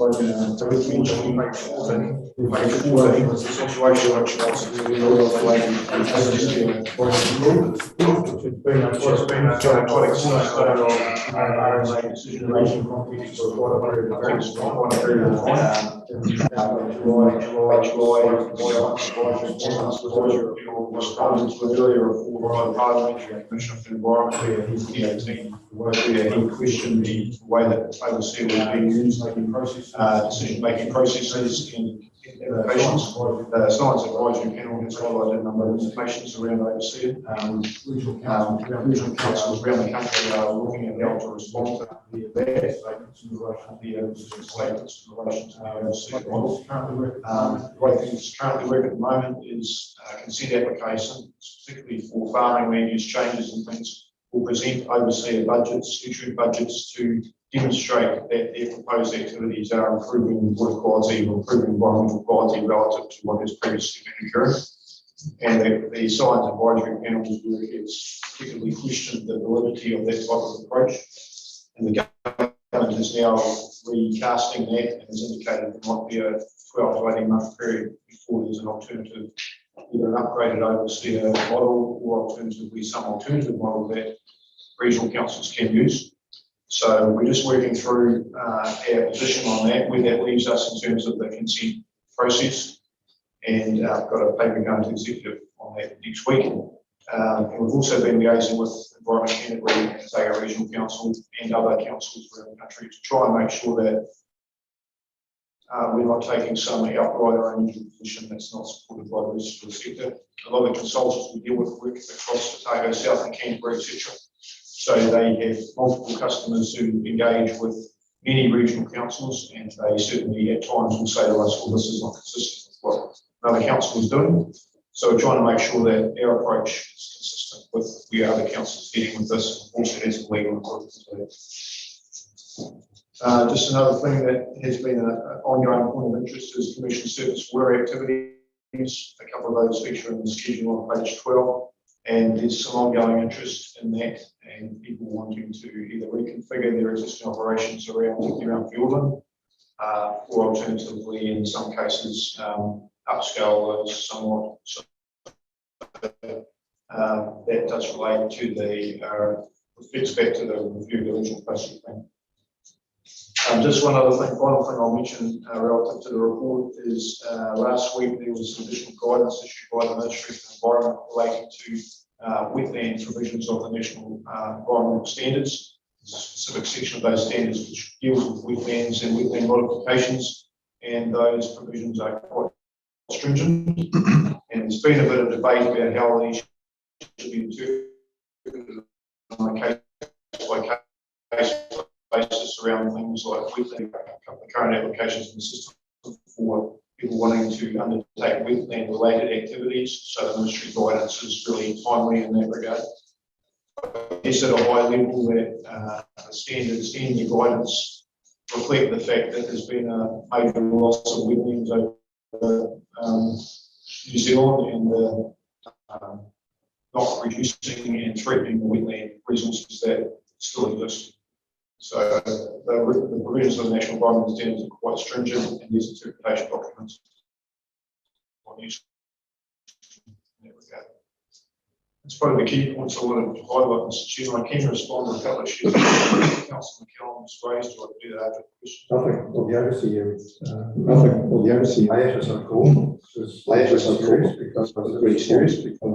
the situation which was it's been a quite exciting RSA decision-making context for quite a period of time. July, was promised with earlier report by the Parliamentary Commission for the Environment, where he questioned the way that overseer was being used, decision-making processes in applications. The Science Advisory Panel has highlighted a number of implications around overseer. Regional councils around the country are looking at how to respond to their statements in relation to the overseer model. The way things currently work at the moment is consent applications, particularly for farming land use changes and things, will present overseer budgets, future budgets, to demonstrate that their proposed activities are improving water quality or improving environmental quality relative to what has previously been occurring. And the Science Advisory Panel's work has particularly questioned the validity of that type of approach. And the government is now recasting that and has indicated there might be a 12 to 18 month period before there's an alternative, either an upgraded overseer model or alternatively some alternative model that regional councils can use. So we're just working through our position on that, where that leaves us in terms of the consent process. And I've got a paper going to executive on that next week. And we've also been liaising with Environment Canterbury, Otago Regional Council and other councils around the country to try and make sure that we're not taking some outright or unusual position that's not supported by the rest of the sector. A lot of the consultants we deal with work across Otago, South and Canterbury, etc. So they have multiple customers who engage with many regional councils, and they certainly at times will say to us, well, this is not consistent with what another council is doing. So we're trying to make sure that our approach is consistent with where other councils are heading with this, also has a legal importance to it. Just another thing that has been an ongoing point of interest is commercial surface water activities. A couple of those feature in the schedule on page 12. And there's some ongoing interest in that, and people wanting to either reconfigure their existing operations around Fiordland, or alternatively, in some cases, upscale those somewhat. So, that does relate to the reflects back to the review of the regional process plan. Just one other thing, final thing I'll mention relative to the report is last week there was some additional guidance issued by the Ministry of the Environment relating to wetland provisions of the National Environmental Standards. There's a specific section of those standards which deals with wetlands and wetland modifications, and those provisions are quite stringent. And there's been a bit of debate about how these should be interpreted on a case-by-case basis around things like wetland, the current applications in the system for people wanting to undertake wetland related activities. So the ministry guidance is really timely in that regard. It's at a high level that the standards and the guidance reflect the fact that there's been a major loss of wetlands over New Zealand, and not reducing and threatening the wetland resources that still exist. So the provisions of the National Environmental Standards are quite stringent, and these interpretation documents are used in that regard. That's probably the key points I wanted to highlight, Mr. Chairman. I can respond to a couple of issues that Councillor McKellen has raised. Do I do that after the question? Nothing. Well, the overseer layers are cool. Layers are cool because it's very serious. Because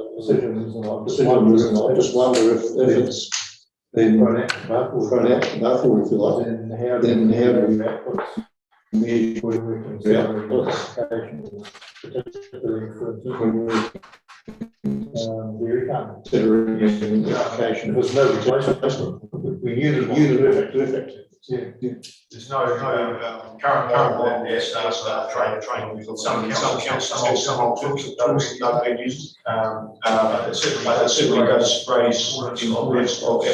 decisions and I just wonder if it's then thrown out therefore, if you like, then how do we considering application. There's no replacement. We knew the effect. There's no current training. Some councils have some alternative tools that they've used. It certainly does raise the importance of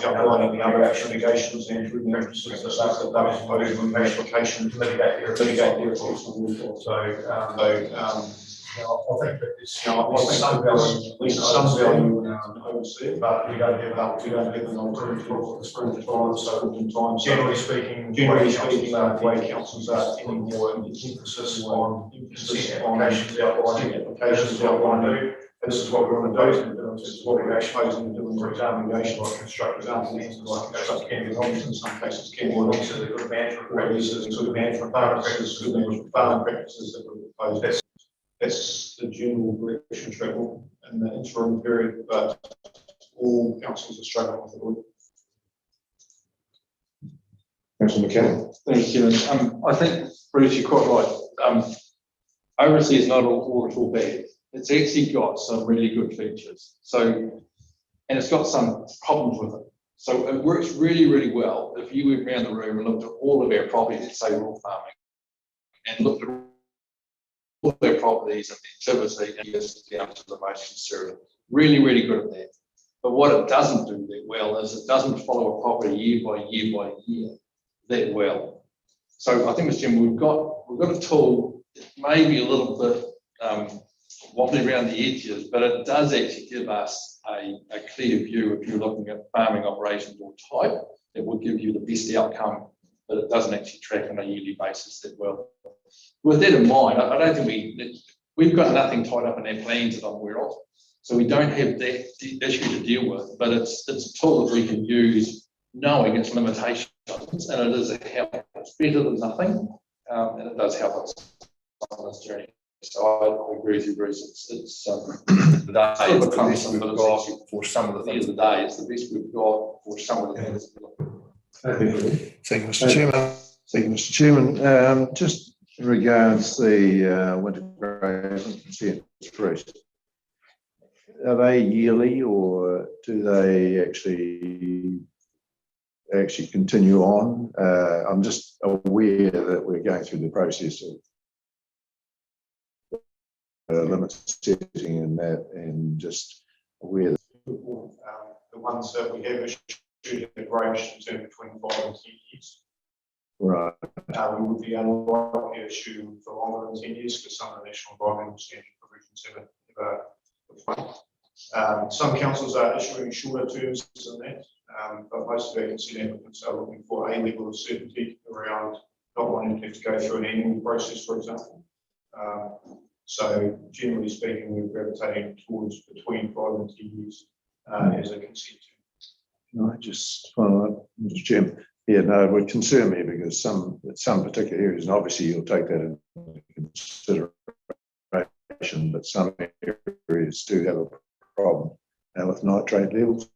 outlining the other mitigations and practices that they've imposed on application to mitigate their effects. So I think that it's, I think some value, at least some value in overseeing, but we don't have an alternative for the spring time, so time. generally speaking, the way councils are tending more to emphasis on emphasis consent on applications outlining. applications outlining. This is what we want to do. This is what we're proposing to do. For example, Mitigation, like construct example, like construct can be options in some cases can be or options. also the good management Or at least practices, good management practices, good management farming practices that were proposed. That's the general direction travel in the interim period, but all councils are struggling with it. Councillor McCann. Thank you, Chairman. I think, Bruce, you're quite right. Oversea is not all at all bad. It's actually got some really good features. So, and it's got some problems with it. So it works really, really well if you went around the room and looked at all of our properties, let's say rural farming, and looked at all their properties and the activity and just down to the most conservative. Really, really good at that. But what it doesn't do that well is it doesn't follow a property year by year by year that well. So I think, Mr. Chairman, we've got a tool, it may be a little bit wobbly around the edges, but it does actually give us a clear view if you're looking at farming operations or type, that will give you the best outcome, but it doesn't actually track on a yearly basis that well. With that in mind, I don't think we've got nothing tied up in our plans that I'm aware of, so we don't have that issue to deal with, but it's a tool that we can use knowing its limitations, and it is a help. It's better than nothing, and it does help us on this journey. So I agree with you, Bruce. It's the day it's the best we've got for some of the at the end things. of the day, it's the best we've got for some of the things. Thank you, Mr. Chairman. Thank you, Mr. Chairman. Just in regards the winter grazing consent first, are they yearly or do they actually continue on? I'm just aware that we're going through the process of limit setting and that, and just aware that The ones that we have issued in the growth in terms between 5 and 10 years. right. We would be unlikely to issue for longer than 10 years because some of the national environmental standard provisions have some councils are issuing shorter terms than that, but most of our consent applicants are looking for a level of certainty around not wanting to have to go through an annual process, for example. So generally speaking, we're gravitating towards between 5 and 10 years as a consent term. No, I just follow up, Mr. Chairman. Yeah, no, it would concern me because some particular areas, and obviously you'll take that into consideration, but some areas do have a problem with nitrate levels,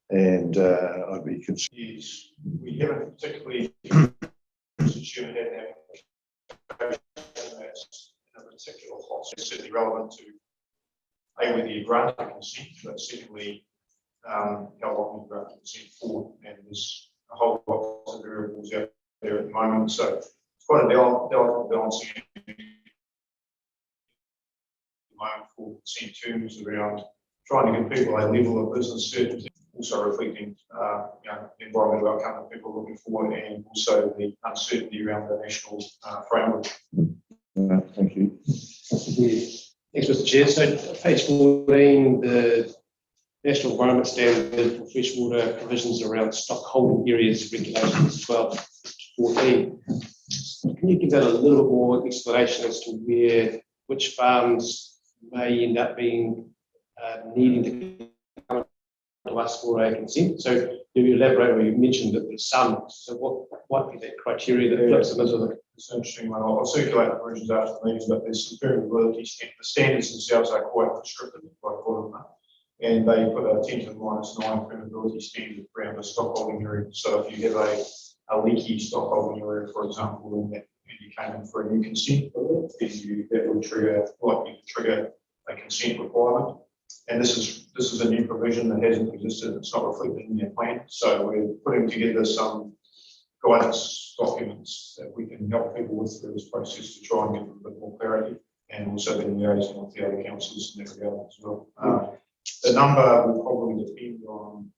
and I'd be concerned. Yes, we haven't particularly had an application that's in a particular hot, certainly relevant to whether you grant the consent, but secondly, how long you grant the consent for, and there's a whole lot of variables out there at the moment, so it's quite a delicate balancing at the moment for consent terms around trying to give people a level of business certainty, also reflecting the environmental outcome that people are looking for, and also the uncertainty around the national framework. Thank you. Thanks, Mr. Chair. So page 14, the National Environment Standard for freshwater provisions around stock holding areas regulations 12 to 14. Can you give that a little bit more explanation as to which farms may end up being needing to come to us for a consent? So you elaborate, or you mentioned that there's some. So what might be that criteria that flips them into the? It's an interesting one. I'll circulate the versions after the meeting, but there's some variability. The standards themselves are quite prescriptive, quite important, and they put a 10 to the minus 9 permeability standard around the stock holding area. So if you have a leaky stock holding area, for example, and you came in for a new consent, then that would likely trigger a consent requirement. And this is a new provision that hasn't existed. It's not reflected in their plan. So we're putting together some guidance documents that we can help people with through this process to try and get a bit more clarity, and also been liaising with the other councils in that regard as well. The number will probably depend on,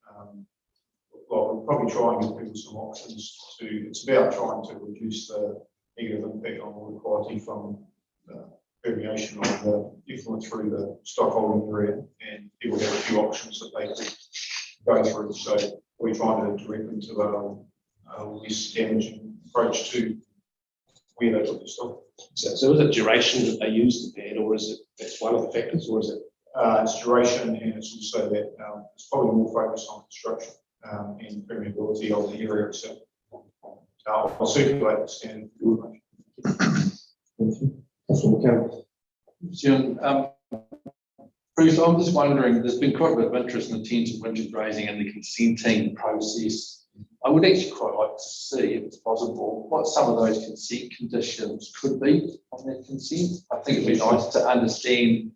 we'll probably try and give people some options it's about trying to reduce the negative impact on water quality from variation of the effluent through the stock holding area, and people have a few options that they could go through. So we're trying to direct them to a less damaging approach to where they put the stock. So is it duration that they use the pad, or is it, that's one of the factors, or is it? It's duration, and it's also that it's probably more focused on construction and permeability of the area itself. I'll circulate the standard. Jim, Bruce, I'm just wondering, there's been quite a bit of interest in the intensive winter grazing and the consenting process. I would actually quite like to see, if it's possible, what some of those consent conditions could be on that consent. I think it'd be nice to understand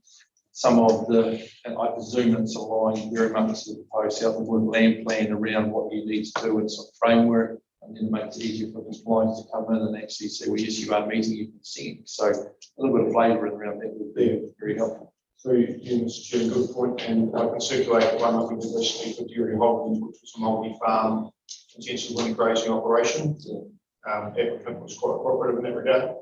some of the, and I presume it's aligned very much to the post out the wood land plan around what you need to do in some framework, and then it makes it easier for compliance to come in and actually say, well, yes, you are meeting your consent. So a little bit of flavour around that would be very helpful. So, yeah, Mr. Chair, good point, and I can circulate one that we did recently for Dairy Holdings, which was a multi-farm intensive winter grazing operation. Applicant was quite cooperative in that regard.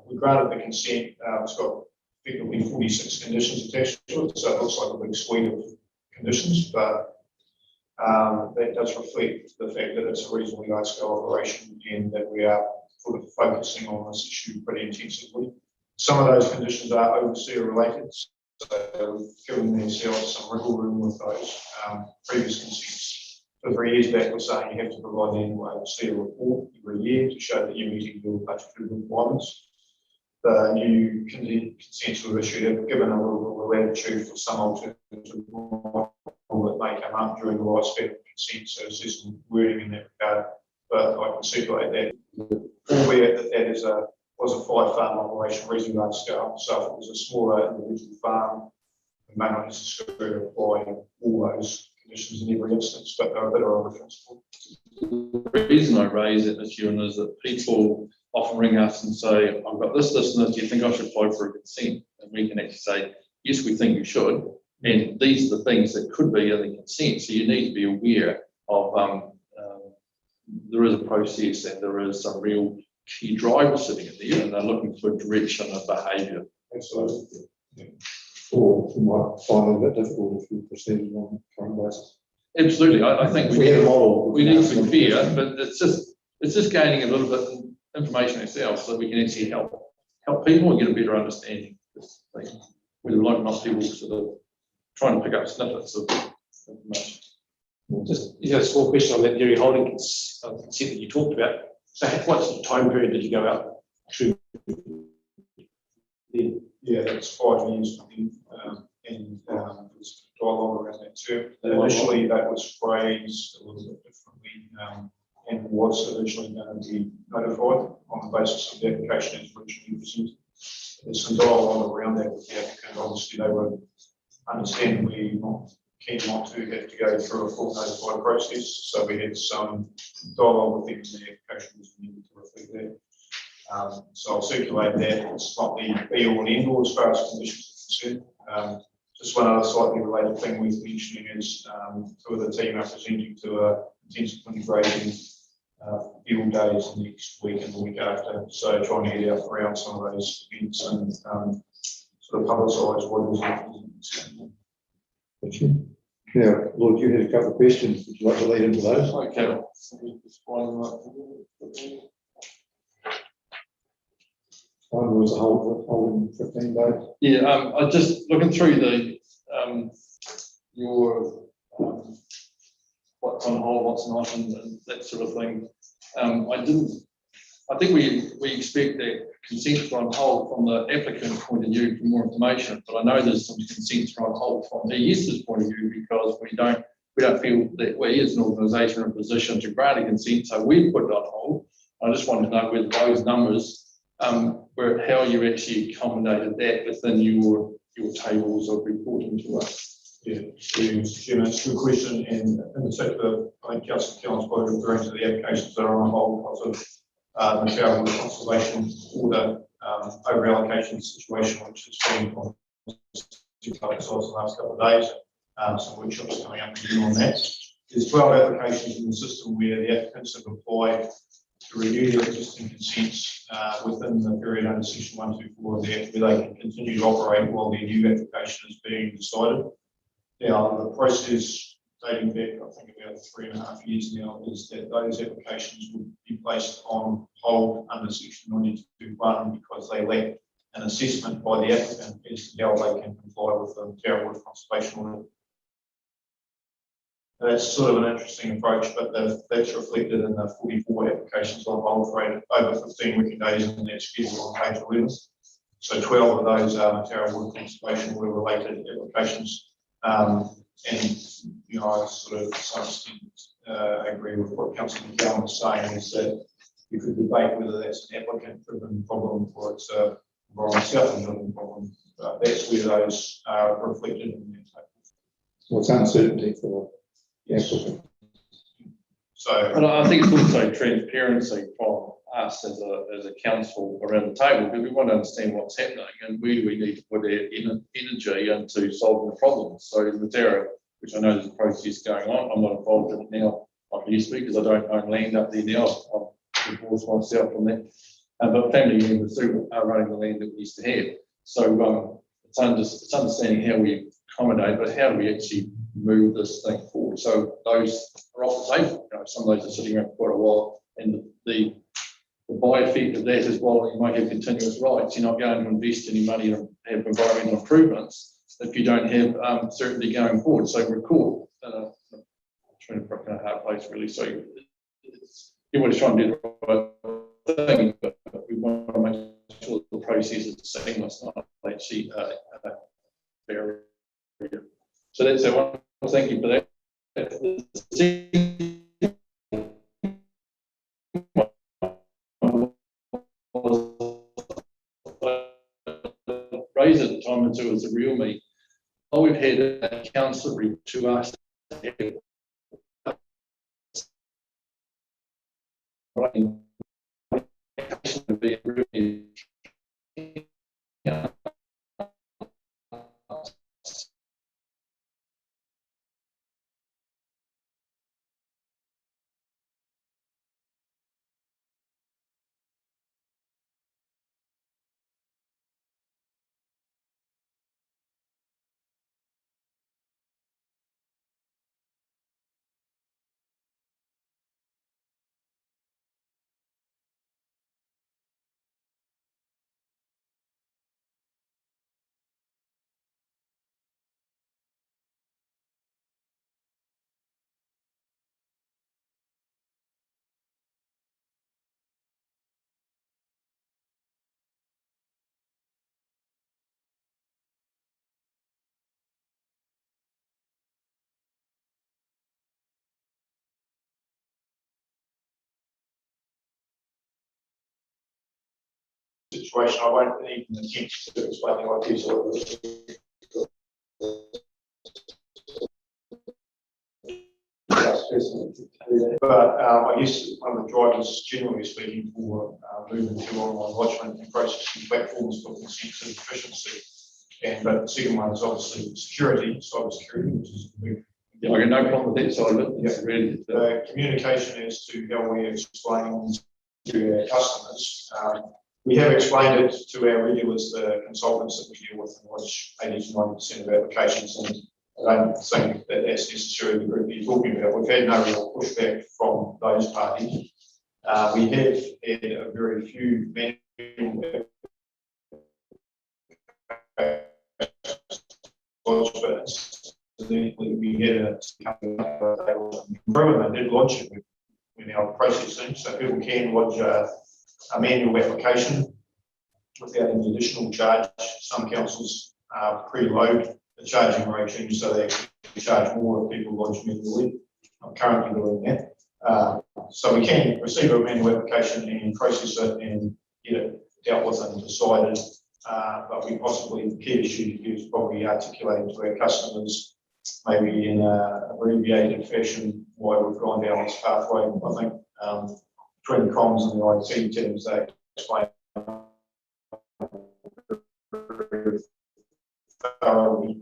We granted the consent. It's got effectively 46 conditions attached to it, so it looks like a big suite of conditions, but that does reflect the fact that it's a reasonably large-scale operation and that we are sort of focusing on this issue pretty intensively. Some of those conditions are overseer related, so we've given ourselves some wiggle room with those previous consents. So 3 years back, we're saying you have to provide an annual overseer report every year to show that you're meeting your budgetary requirements. The new consents we've issued have given a little bit of latitude for some alternative model that may come up during the lifespan of consent, so there's some wording in that regard, but I can circulate that. Albeit that was a 5-farm operation, reasonably large scale, so if it was a smaller individual farm, we may not necessarily apply all those conditions in every instance, but they're a bit of a reference point. The reason I raise it, Mr. Ewan, is that people often ring us and say, I've got this, this, and this, do you think I should apply for a consent? And we can actually say, yes, we think you should. And these are the things that could be in the consent. So you need to be aware of there is a process and there is some real key drivers sitting in there, and they're looking for direction of behaviour. Absolutely. Yeah. Or you might find it a bit difficult if you proceed on a current basis. Absolutely, I think If we had a model, we need to be fair, but it's just gaining a little bit of information ourselves so that we can actually help people and get a better understanding of this thing. We would like not people sort of trying to pick up snippets of information. Just a small question on that dairy holding consent that you talked about. So what sort of time period did you go out to? Yeah, that's 5 years, I think, and there's dialogue around that too. Initially, that was phrased a little bit differently, and was originally going to be notified on the basis of the application as originally presented. There's some dialogue around that with the applicant. Obviously, they were understandably not keen not to have to go through a full notified process, so we had some dialogue with them, and the application was needed to reflect that. So I'll circulate that. It's not the be all and end all as far as conditions are concerned. Just one other slightly related thing worth mentioning is 2 of the team are presenting to a intensive winter grazing field days next week and the week after. So trying to get out around some of those events and sort of publicise what is it. Now, Lord, you had a couple of questions. Would you like to lead into those? Okay. One was a holding 15 days. Yeah, I just looking through the your what's on hold, what's not, and that sort of thing. I think we expect that consents are on hold from the applicant point of view for more information, but I know there's some consents are on hold from the ES's point of view because we don't feel that we as an organisation are in a position to grant a consent, so we put it on hold. I just wanted to know whether those numbers were how you actually accommodated that within your tables of reporting to us. Yeah, Jim, that's a good question, and in particular, I think Councillor Killen's probably referring to the applications that are on hold because of the Shareholder Conservation Order over allocation situation, which has been on the last couple of days. Some workshops coming up on that. There's 12 applications in the system where the applicants have applied to review their existing consents within the period under section 124 of the Act, where they can continue to operate while their new application is being decided. Now, the process dating back, I think, about 3.5 years now, is that those applications would be placed on hold under section 92(1) because they lack an assessment by the applicant as to how they can comply with the Tarrawood Conservation Order. That's sort of an interesting approach, but that's reflected in the 44 applications on hold for over 15 working days in that schedule on page 11. So 12 of those are Tarrawood Conservation Order related applications. And, you know, I sort of to some extent agree with what Councillor McGowan was saying, is that you could debate whether that's an applicant-driven problem or it's a environmental-driven problem. But that's where those are reflected in that table. So it's uncertainty for the applicant. So, And I think it's also transparency from us as a council around the table, because we want to understand what's happening and where do we need to put our energy into solving the problems. So in Matera, which I know there's a process going on, I'm not involved in it now, like I used to be, because I don't own land up there now. I've divorced myself from that. But family members still are running the land that we used to have. So it's understanding how we accommodate, but how do we actually move this thing forward? So those are off the table. You know, some of those are sitting around for quite a while, and the by effect of that is, while you might have continuous rights, you're not going to invest any money and have environmental improvements if you don't have certainty going forward. So we're caught I'm trying to break in a hard place, really. So everybody's trying to do the right thing, but we want to make sure the process is seamless, not actually barrier. So that's our one. Thank you for that. Raise at the time until it was a real me. Oh, we've had a councillor to us. situation, I won't even attempt to explain what it is. But I guess one of the drivers, generally speaking, for moving to online lodgement and processing platforms for consent and efficiency. But the second one is obviously security, cyber security, which is a big. Yeah, I got no problem with that side of it. It's really Communication as to how we explain to our customers. We have explained it to our regulars, the consultants that we deal with, in which 80 to 90% of applications, and I don't think that that's necessarily the group you're talking about. We've had no real pushback from those parties. We have had a very few manual we had a government did launch it. We're now processing, so people can lodge a manual application without any additional charge. Some councils preload the charging regime, so they actually charge more if people lodge manually. I'm currently doing that. So we can receive a manual application and process it and get it dealt with and decided. But we possibly, the key issue is probably articulating to our customers, maybe in an abbreviated fashion, why we've gone down this pathway. I think between the comms and the IT teams, they explain thoroughly.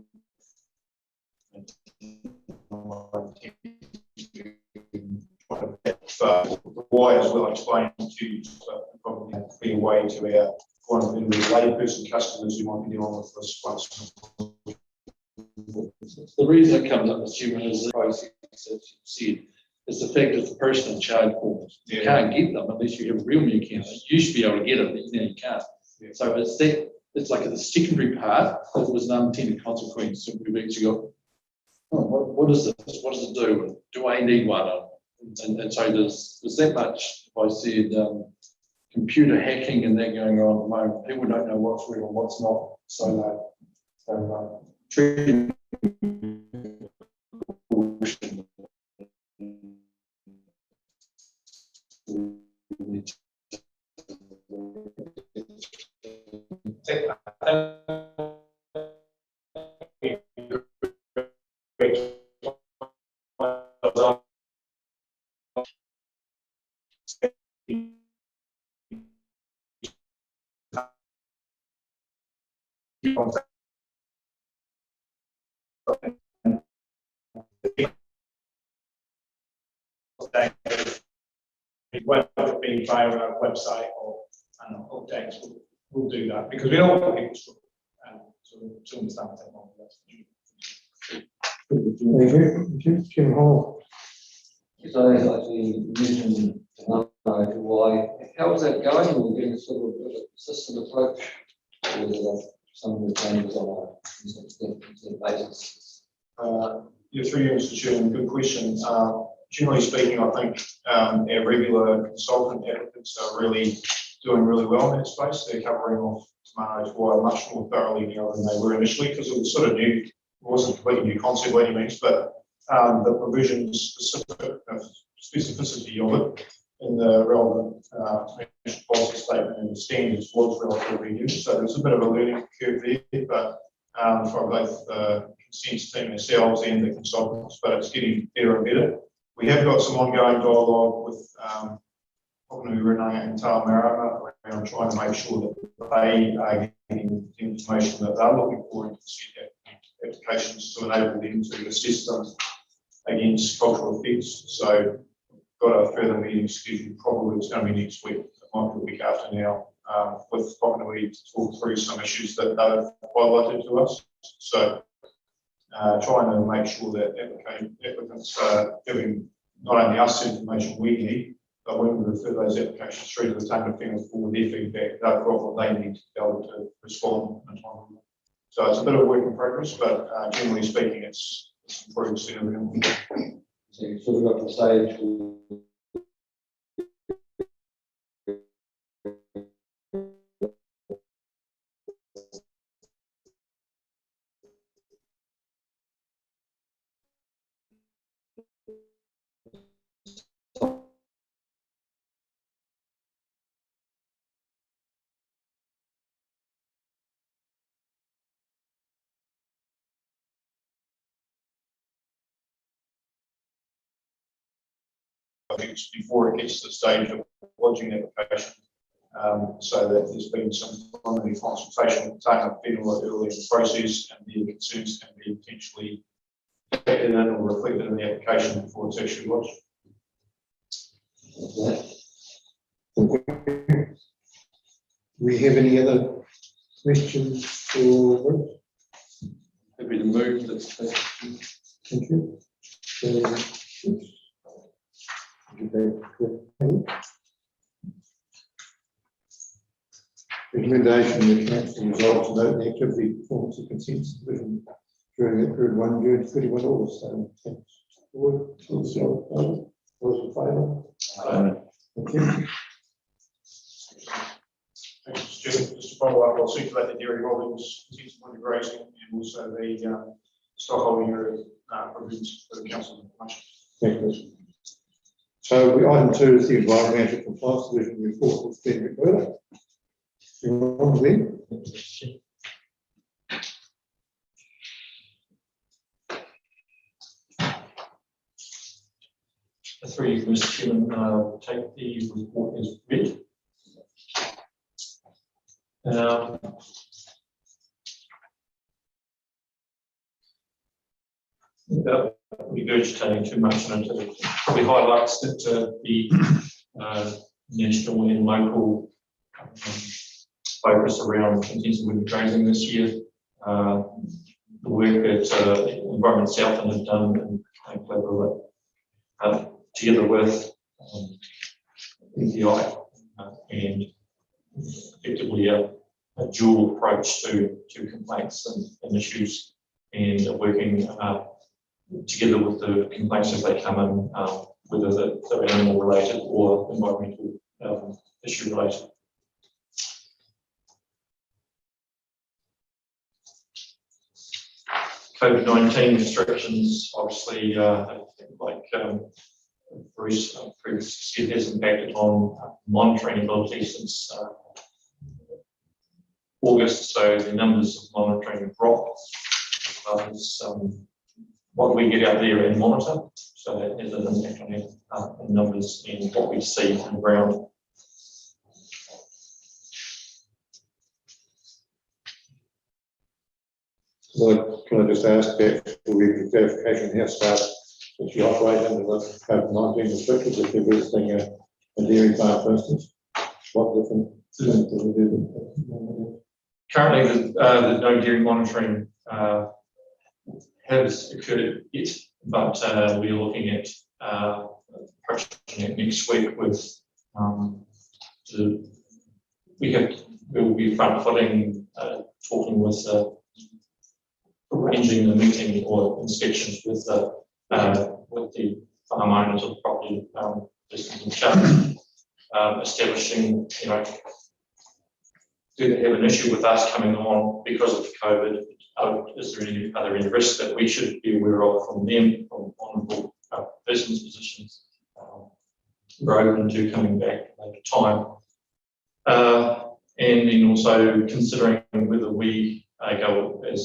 but the why is well explained to you, but probably a clear way to our one of the layperson customers who might be dealing with this once. The reason it comes up, Mr. Chairman, is the process that you said, is the fact that the person in charge forms, you can't get them unless you have a real new account. You used to be able to get them, but now you can't. Yeah. So it's that, it's like the secondary part, that was an unintended consequence, so we've actually got, oh, what is this, what does it do, and do I need one? And so there's that much, if I said, computer hacking and that going on at the moment, people don't know what's real and what's not, so treating Whether it be via our website or updates, we'll do that because we don't want people to understand the technology. Thank you. Kim Hall. So as you mentioned, why, how is that going? We're getting sort of a consistent approach with some of the changes on a basis. You're through, Mr. Chairman, good question. Generally speaking, I think our regular consultant applicants are really doing really well in that space. They're covering off Tomatoes Y much more thoroughly now than they were initially because it was sort of new. It wasn't a completely new concept by any means, but the provisions specificity of it in the relevant financial policy statement and the standards was relatively new. So there's a bit of a learning curve there, but for both the consents team ourselves and the consultants, but it's getting better and better. We have got some ongoing dialogue with Whakanu Renanga and Tamarama around trying to make sure that they are getting the information that they're looking for in consent applications to enable them to assess them against cultural effects. So got a further meeting scheduled, probably it's going to be next week, it might be the week after now, with Whakanui to talk through some issues that they've highlighted to us. So trying to make sure that applicants are giving not only us the information we need, but when we refer those applications through to the Tāngata Whenua for their feedback, they've got what they need to be able to respond in time. So it's a bit of work in progress, but generally speaking, it's improved significantly. So you sort of got the stage where I think it's before it gets to the stage of lodging the application, so that there's been some preliminary consultation with Tāngata Whenua early in the process, and the concerns can be potentially factored in or reflected in the application before it's actually lodged. Do we have any other questions for? Happy to move this. Thank you. Recommendation that council resolve to note the activity performance of consents division during that period 1 June to 31 August. Thanks. Those in favour? Thank you. Thanks, Stuart. Just to follow up, I'll circulate the dairy holdings, consents point of grazing, and also the stockholding area provisions for the council information. Thank you. So item 2 is the environmental compliance division report with Ben McMurdo. Through you, Mr. Chairman, I'll take the report as read. regurgitating too much into it. Probably highlights that the national and local focus around intensive winter grazing this year. The work that Environment Southland have done and collaborate together with NPI and effectively a dual approach to complaints and issues, and working together with the complaints as they come in, whether they're animal related or environmental issue related. COVID-19 restrictions, obviously, like Bruce previously said, has impacted on monitoring ability since August, so the numbers of monitoring have dropped. What we get out there and monitor, so that has an impact on our numbers and what we see on the ground. Can I just ask that for clarification, how staff, if you operate under the COVID-19 restrictions, if you're visiting a dairy farm, for instance, what different things do we do? Currently, the no dairy monitoring has occurred yet, but we're looking at approaching it next week with we will be front footing, talking with arranging the meeting or inspections with the farm owners of property business in charge, establishing, do they have an issue with us coming on because of COVID? Is there any other risks that we should be aware of from them, from on business positions? We're open to coming back at a time. And then also considering whether we go as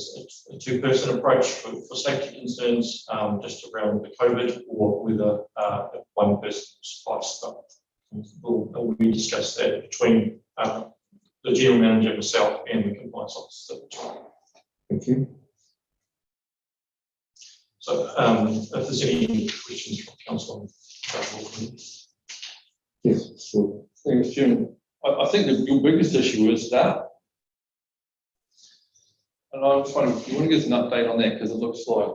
a two-person approach for safety concerns, just around the COVID, or whether one person suffice. We discuss that between the general manager, myself, and the compliance officer. Thank you. So, if there's any questions from council. Yes, sure. Thanks, Jim. I think that your biggest issue is staff. And I was wondering, do you want to give us an update on that? Because it looks like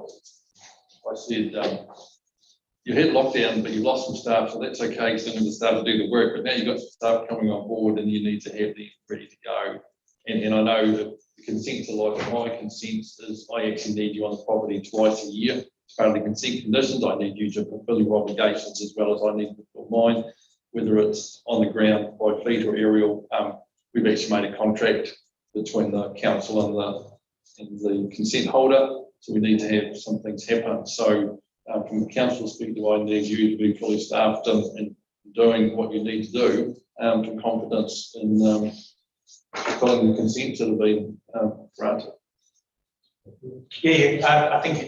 I said you had lockdown, but you lost some staff, so that's okay, because then the staff to do the work. But now you've got some staff coming on board, and you need to have them ready to go. And I know that the consents are like my consents is I actually need you on the property twice a year. As part of the consent conditions, I need you to fulfill your obligations as well as I need to fulfill mine, whether it's on the ground by fleet or aerial. We've actually made a contract between the council and the consent holder, so we need to have some things happen. So from the council perspective, I need you to be fully staffed and doing what you need to do to confidence in fulfilling the consents that have been granted. Yeah, I think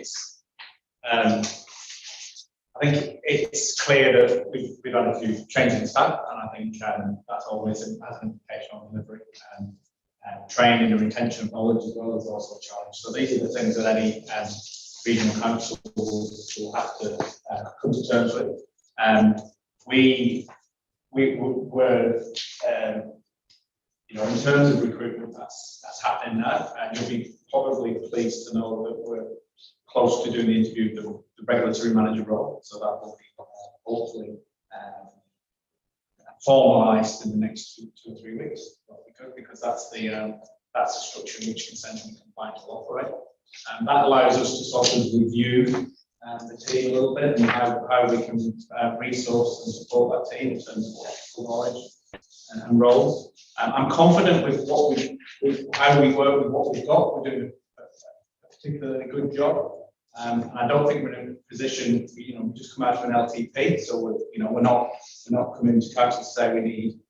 it's clear that we've had a few changes in staff, and I think that's always has an implication on delivery. Training and retention of knowledge as well is also a challenge. So these are the things that any regional council will have to come to terms with. We were, in terms of recruitment, that's happening now, and you'll be probably pleased to know that we're close to doing the interview of the regulatory manager role. So that will be hopefully formalised in the next two or 3 weeks, because that's the structure in which consent and compliance will operate. And that allows us to sort of review the team a little bit and how we can resource and support that team in terms of technical knowledge and roles. I'm confident with how we work with what we've got. We're doing a particularly good job. And I don't think we're in a position, we just come out of an LTP, so we're not coming to council to say we need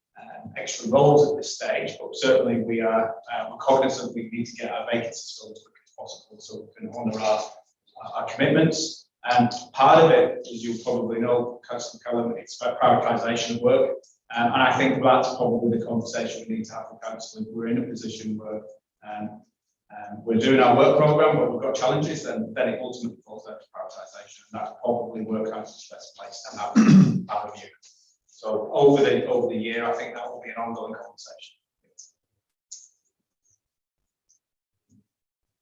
extra roles at this stage, but certainly we're cognizant we need to get our vacancies filled as quickly as possible so we can honour our commitments. And part of it, as you probably know, Councillor Callum, it's about prioritisation of work. And I think that's probably the conversation we need to have with council. We're in a position where We're doing our work programme, but we've got challenges, and then it ultimately falls down to prioritisation, and that's probably workhouse's best place to have a view. So over the year, I think that will be an ongoing conversation.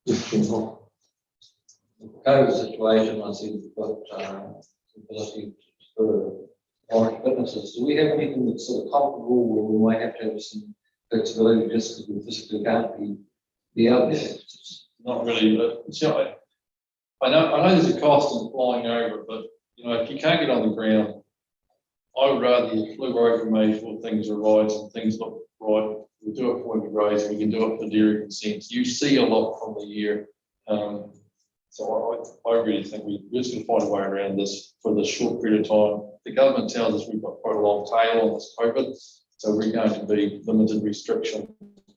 Yes, Jim Hall. COVID situation, I see we've got ability for foreign witnesses. Do we have anything that's sort of comparable where we might have to have some flexibility just because we physically can't be out there? Not really, but it's, I know there's a cost in flying over, but if you can't get on the ground, I would rather you flew over and made sure things are right and things look right. We do it for women race, we can do it for dairy consents. You see a lot from the year. So I really think we're just going to find a way around this for this short period of time. The government tells us we've got quite a long tail on this COVID, so we're going to be limited restriction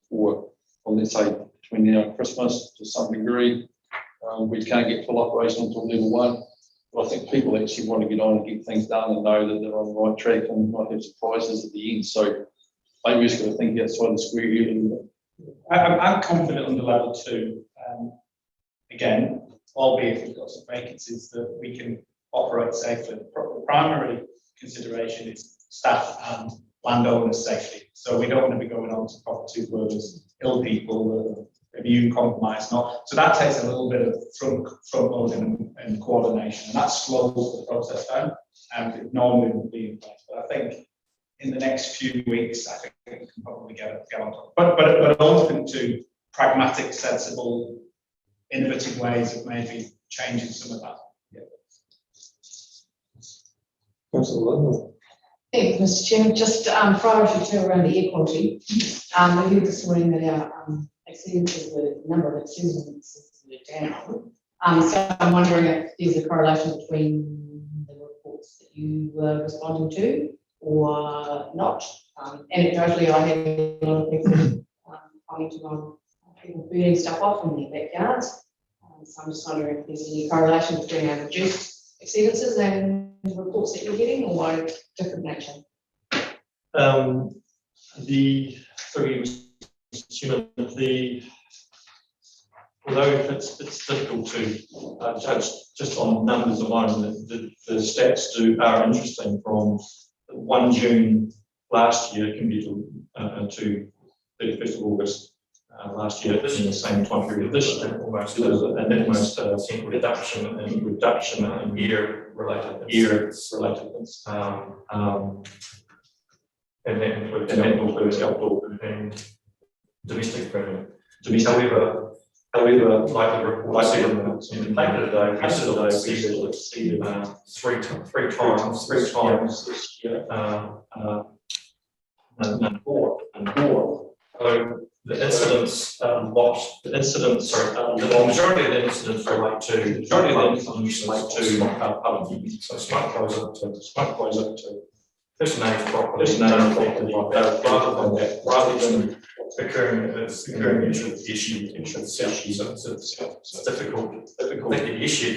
for, well, let's say, between now and Christmas to some degree. We can't get full operation until level 1. But I think people actually want to get on and get things done and know that they're on the right track and not have surprises at the end. So maybe we're just going to think outside the square here a little bit. I'm confident under level 2. Again, albeit we've got some vacancies that we can operate safely. The primary consideration is staff and landowners' safety. So we don't want to be going on to properties where there's ill people, immune compromised, not. So that takes a little bit of front loading and coordination, and that slows the process down. And it normally would be in place, but I think in the next few weeks, I think we can probably get on top. But open to pragmatic, sensible, innovative ways of maybe changing some of that. Councillor Ludlow. Thank you, Mr. Chairman. Just priority to around the air quality. We heard this morning that our number of exceedances were down. So I'm wondering if there's a correlation between the reports that you were responding to or not. Anecdotally, I had a lot of people commenting on people burning stuff off in their backyards. So I'm just wondering if there's any correlation between our reduced exceedances and the reports that you're getting, or different nature. Although it's difficult to judge just on numbers alone, the stats are interesting from 1 June last year compared to 31st of August last year, in the same time period this year, almost almost reduction in year-related incidents. And that includes outdoor and domestic burning. However, like the report said in the paper today, we exceeded three times this year. And four. So the incidents, the majority of the incidents relate to public use. So smoke goes up to personal property, rather than occurring issue. So it's difficult. I think the issue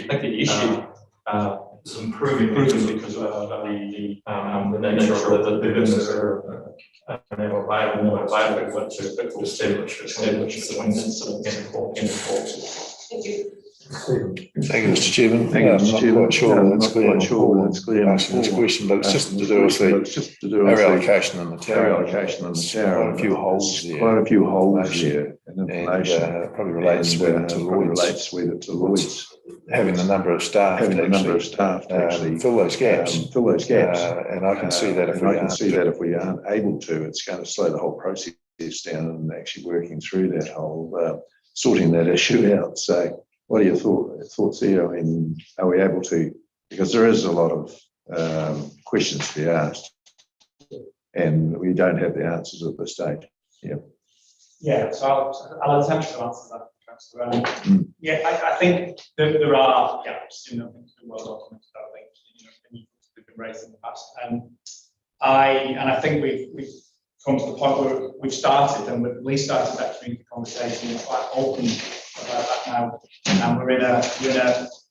is improving because of the nature of the business available to establish the incident and reports. Thank you. Thank you, Mr. Chairman. I'm not quite sure that's clear. Asking this question, but it's just to do with the area allocation in the tower. Quite a few holes there. And information probably relates whether to Lloyd's. Having the number of staff to actually fill those gaps. And I can see that if we aren't able to, it's going to slow the whole process down and actually working through that whole sorting that issue out. So what are your thoughts there? I mean, are we able to, because there is a lot of questions to be asked and we don't have the answers at this stage. Yeah, so I'll attempt to answer that. I think there are gaps in the well documented. I think we've been raised in the past, and I think we've come to the point where we've started, and we've at least started that community conversation. We're quite open about that now, and we're in a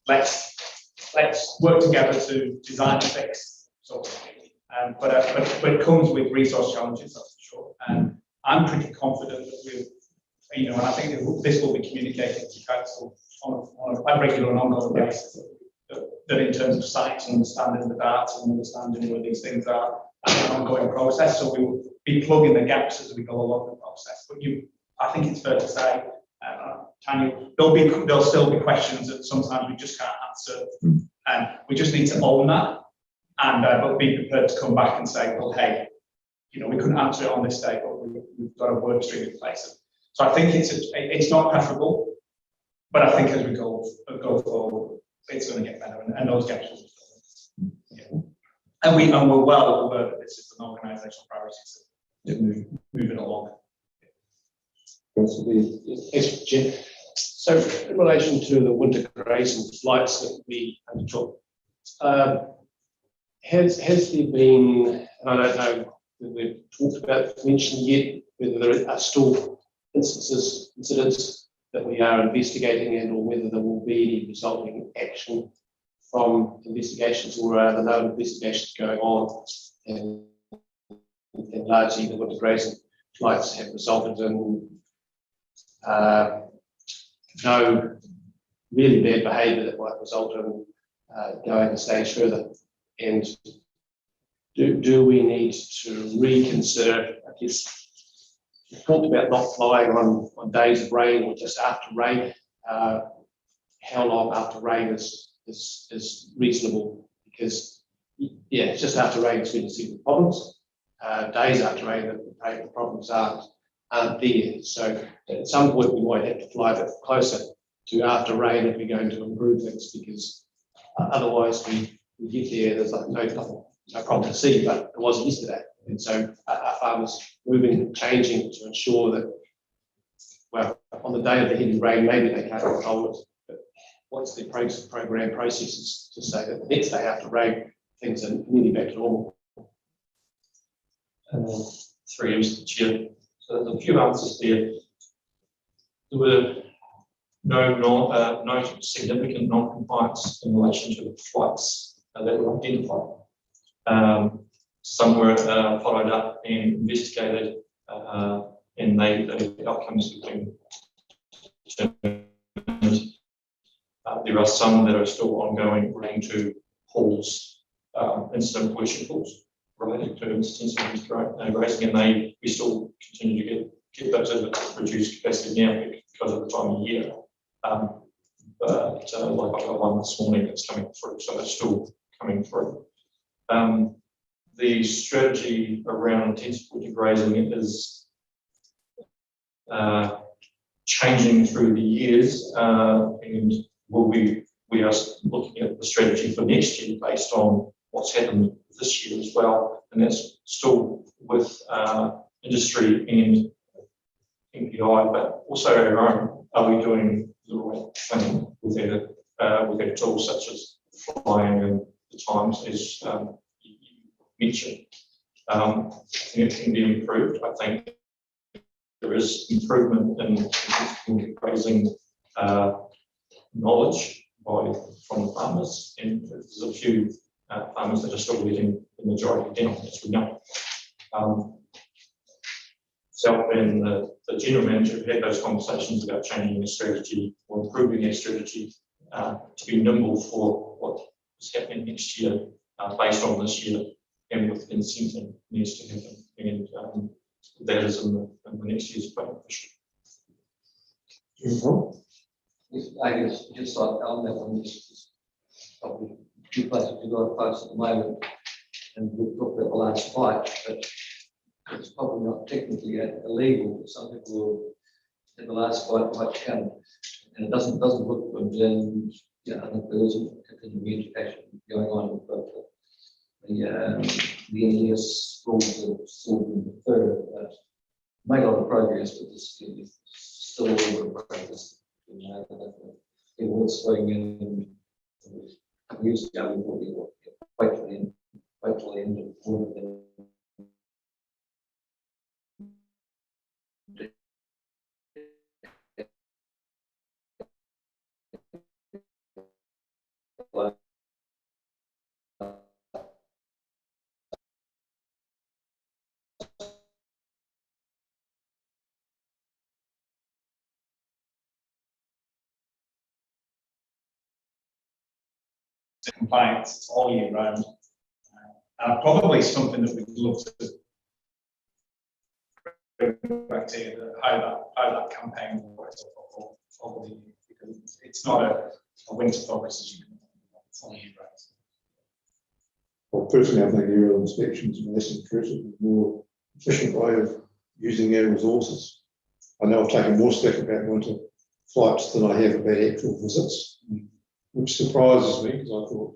let's work together to design a fix sort of thing. But it comes with resource challenges, that's for sure. And I'm pretty confident that we'll you know, and I think this will be communicated to council on a regular and ongoing basis. That in terms of science and understanding the data and understanding where these things are, an ongoing process. So we will be plugging the gaps as we go along the process. But I think it's fair to say, Tanya, there'll still be questions that sometimes we just can't answer, and we just need to own that, and but be prepared to come back and say, well, hey, you know, we couldn't answer it on this day, but we've got a work stream in place. So I think it's not preferable, but I think as we go forward, it's going to get better, and those gaps will be filled. Yeah. And we're well aware that this is an organisational priority to move it along. Yes, Jim. So in relation to the winter grazing flights that we undertook, has there been, and I don't know whether we've talked about, mentioned yet, whether there are still incidents that we are investigating, and or whether there will be any resulting action from investigations, or are there no investigations going on, and largely the winter grazing flights have resulted in no really bad behaviour that might result in going a stage further. And do we need to reconsider, I guess, we talked about not flying on days of rain or just after rain. How long after rain is reasonable? Because, yeah, it's just after rain is when you see the problems. Days after rain, the problems aren't there. So at some point we might have to fly a bit closer to after rain if we're going to improve things, because otherwise we get there, there's like no problem to see, but it wasn't yesterday. And so our farmers moving, changing to ensure that, well, on the day of the heavy rain, maybe they can't control it, but what's their program processes to say that the next day after rain, things are nearly back to normal. Through Mr. Chair. So there's a few answers there. There were no significant non-compliance in relation to the flights that were identified. Some were followed up and investigated, and the outcomes have been determined. There are some that are still ongoing relating to halls, incident pollution halls related to intensive grazing, and we still continue to get those at a reduced capacity now because of the time of year. But like I got one this morning that's coming through, so it's still coming through. The strategy around intensive grazing is changing through the years, and we are looking at the strategy for next year based on what's happened this year as well, and that's still with industry and MPI, but also our own. Are we doing the right thing with our tools such as flying and the times, as you mentioned? I think it can be improved. I think there is improvement in grazing knowledge from farmers, and there's a few farmers that are still letting the majority down, as we know. Self and the general manager had those conversations about changing the strategy or improving their strategy to be nimble for what is happening next year, based on this year, and with incentive needs to happen, and that is in the next year's plan. I guess just like on that one, there's probably two places we've got to focus at the moment, and we've talked about the last fight, but it's probably not technically illegal, but some people will, in the last fight might count, and it doesn't look good. And yeah, I think there is a continuing education going on, but the NES rules are still being deferred. Made a lot of progress, but there's still a little bit of progress. It was going in a couple of years ago, we will be wait till the end of the quarter. compliance, it's all year round. And probably something that we'd love to bring back to you, how that campaign works over the year, because it's not a winter focus, as you can imagine, it's all year round. Well, personally, I think aerial inspections are less intrusive, and more efficient way of using our resources. I know I've taken more stick about winter flights than I have about actual visits, which surprises me because I thought,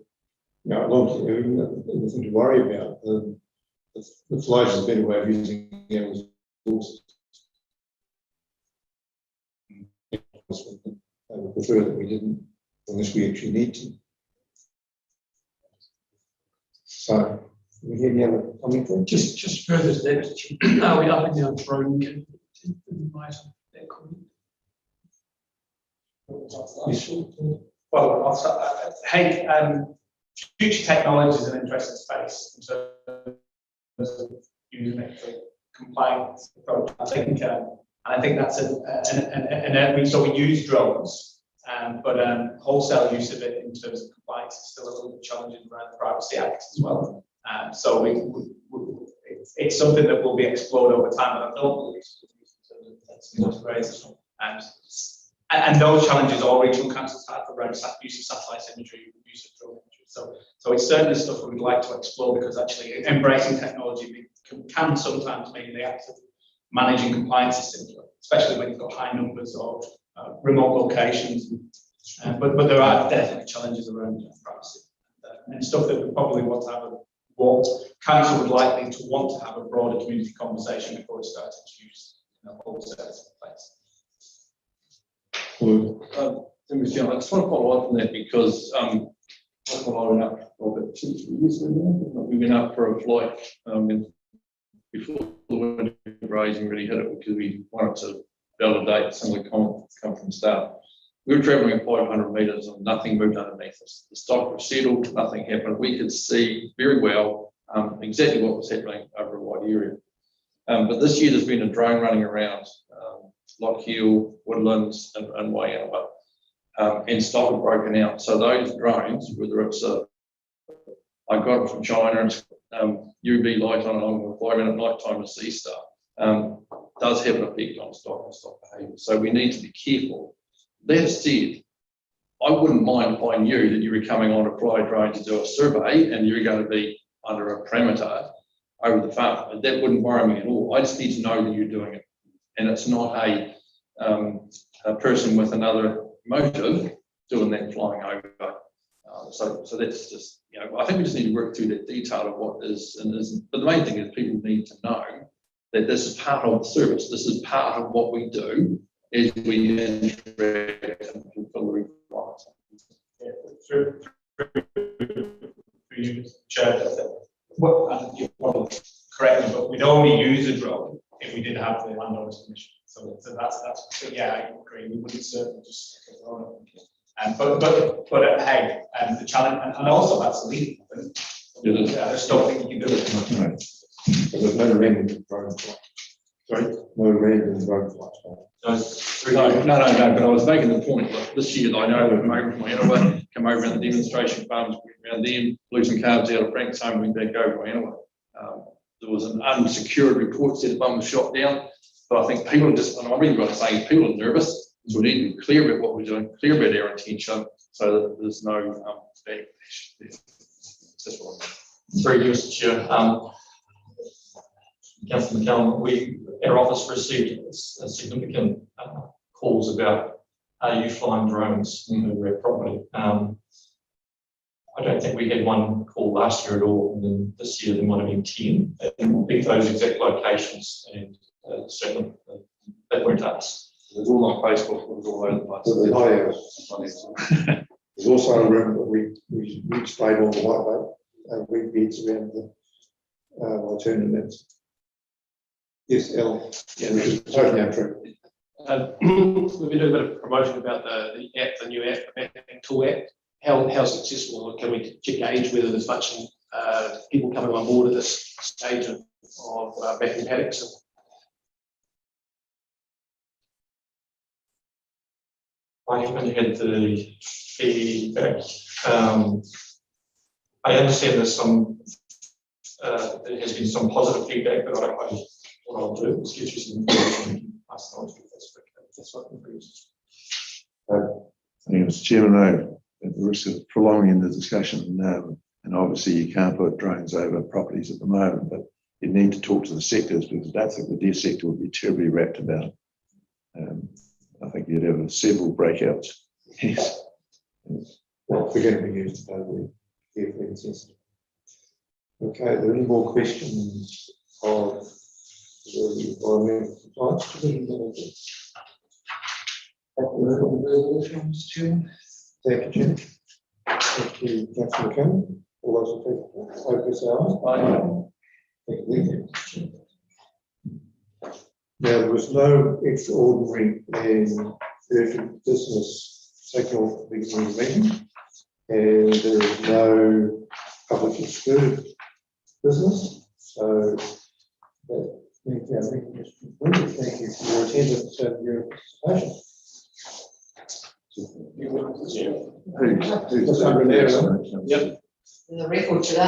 you know, nothing to worry about. The flight is a better way of using our resources. I would prefer that we didn't, unless we actually need to. So, we hear the other commentary? Just further to that, are we up and down drone that comment? Well, I'll start. Hey, future technology is an interesting space in terms of using it for compliance approach. I think that's an area. So we use drones, but wholesale use of it in terms of compliance is still a little bit challenging around the Privacy Act as well. So it's something that will be explored over time, but I don't believe and those challenges all regional councils have around use of satellite imagery, use of drone imagery. So it's certainly stuff we would like to explore, because actually embracing technology can sometimes mean the act of managing compliance is simpler, especially when you've got high numbers of remote locations. But there are definitely challenges around privacy and stuff that we probably want to have what council would likely to want to have a broader community conversation before it starts to use all services in place. I just want to follow on from that, because I went up about 2 years ago. We went up for a flight before the winter grazing really hit it, because we wanted to validate some of the comments that come from staff. We were travelling at 500 metres and nothing moved underneath us. The stock was settled, nothing happened. We could see very well exactly what was happening over a wide area. But this year there's been a drone running around Lockhill, Woodlands and Waianawa, and stock had broken out. So those drones, whether it's I got it from China, it's UV light on it, I'm going to fly around at night time to see stuff, does have an effect on stock and stock behaviour. So we need to be careful. That said, I wouldn't mind if I knew that you were coming on a fly drone to do a survey and you're going to be under a parameter over the farm. That wouldn't worry me at all. I just need to know that you're doing it, and it's not a person with another motive doing that flying over. So that's just, you know, I think we just need to work through that detail of what is and isn't. But the main thing is people need to know that this is part of the service. This is part of what we do as we interact and fulfill the requirements. Yeah, through you, Chair, well, you're probably correct, but we'd only use a drone if we did have the landowner's permission. So that's but yeah, I agree. We wouldn't certainly just stick a drone up. But hey, the challenge, and also that's legal. I just don't think you can do it. No. But there's no random drone flight. Sorry? No random drone flight. No, but I was making the point that this year I know we've come over from Waianawa, come over in the demonstration farms, went around them, blew some calves out of Frank's home, went back over to Waianawa. There was an unsecured report said the bum was shot down, but I think people are just, and I'm really going to say people are nervous, so we need to be clear about what we're doing, clear about our intention, so that there's no backlash there. That's what I'm Through you, Mr. Chair. Councillor McCallum, our office received a significant calls about are you flying drones over our property. I don't think we had one call last year at all, and then this year there might have been 10. And we'll pick those exact locations and certainly that went to us. It was all on Facebook, it was all over the place. There's also a room that we sprayed all the white weed beds around the alternatives. Yes, Ellen. Yeah, which is totally untrue. We've been doing a bit of promotion about the app, the new app, tool app. How successful can we gauge whether there's much people coming on board at this stage of backing paddocks? I haven't had the feedback. I understand there's some, there has been some positive feedback, but what I'll do is get you some information and pass it on to you. That's what I'm doing. Thank you, Mr. Chairman. No, at the risk of prolonging the discussion, and obviously you can't put drones over properties at the moment, but you need to talk to the sectors because I don't think the deer sector would be terribly wrapped about it. I think you'd have several breakouts. Yes. Well, we're going to be used totally carefully and sensitive. Okay, are there any more questions of the environmental compliance division? Thank you, Jim. Thank you, Councillor McCann. All those in favor, vote say aye. Thank you. Now, there was no extraordinary and urgent business taken off the beginning of the meeting, and there is no public excluded business. So that means our meeting is concluded. Thank you for your attendance and your participation. Who's over there? The record today.